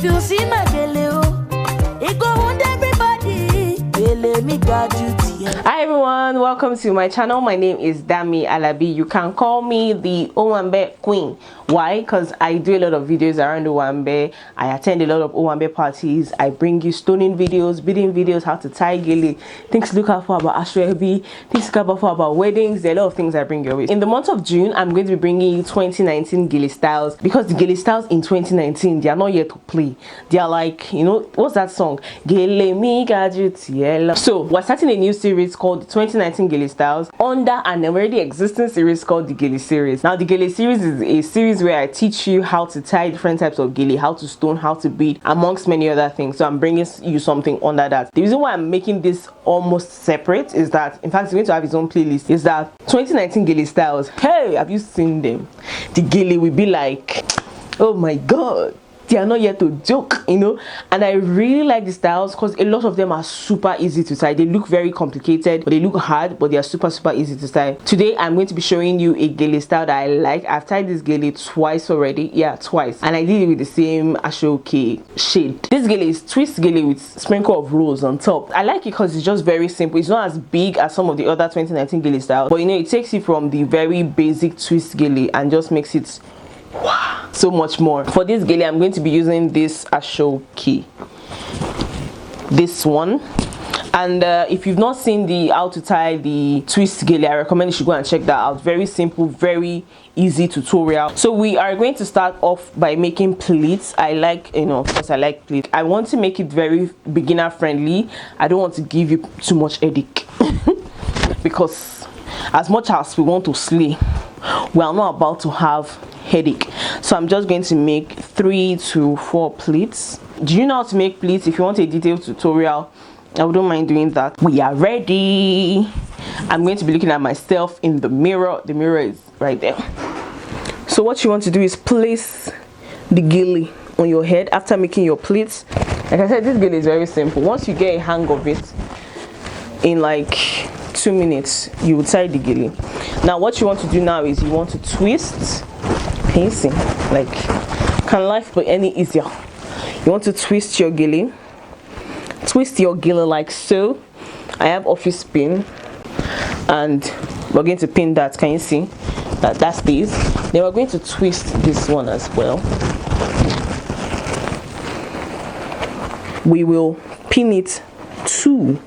If you see my Gele, it go wound everybody. Gele me got you. Hi everyone, welcome to my channel. My name is Damie Alabi. You can call me the Owanbe Queen. Why? Because I do a lot of videos around Owanbe. I attend a lot of Owanbe parties. I bring you stoning videos, beading videos, how to tie Gele, things to look out for about Ashwebi, things to look out for about weddings. There are a lot of things I bring your way. In the month of June, I'm going to be bringing you 2019 Gele styles, because the Gele styles in 2019, they are not yet to play. They are like, you know, what's that song? Gele mi gajutiela. So we're starting a new series called the 2019 Gele styles under an already existing series called the Gele series. Now the Gele series is a series where I teach you how to tie different types of Gele, how to stone, how to bead, amongst many other things. So I'm bringing you something under that. The reason why I'm making this almost separate is that, in fact, it's going to have its own playlist, is that 2019 Gele styles, hey, have you seen them? The Gele will be like, oh my god, they are not yet to joke, you know. And I really like the styles because a lot of them are super easy to tie. They look very complicated, but they look hard, but they are super easy to tie. Today I'm going to be showing you a Gele style that I like. I've tied this Gele twice already, yeah, twice, and I did it with the same Ashoke shade. This Gele is twist Gele with sprinkle of rose on top. I like it because it's just very simple. It's not as big as some of the other 2019 Gele styles, but you know, it takes you from the very basic twist Gele and just makes it wow, so much more. For this Gele, I'm going to be using this Ashoke, this one. And if you've not seen the how to tie the twist Gele, I recommend you should go and check that out. Very simple, very easy tutorial. So we are going to start off by making pleats. I like, you know, of course I like pleats. I want to make it very beginner friendly. I don't want to give you too much headache because as much as we want to slay, we are not about to have headache. So I'm just going to make 3 to 4 pleats. Do you know how to make pleats? If you want a detailed tutorial, I wouldn't mind doing that. We are ready. I'm going to be looking at myself in the mirror. The mirror is right there. So what you want to do is place the Gele on your head after making your pleats. Like I said, this Gele is very simple. Once you get a hang of it, in like 2 minutes you will tie the Gele. Now what you want to do now is you want to twist. Pacing, like, can life be any easier? You want to twist your Gele. Twist your Gele like so. I have office pin, and we're going to pin that. Can you see that? That stays. Then we're going to twist this one as well. We will pin it to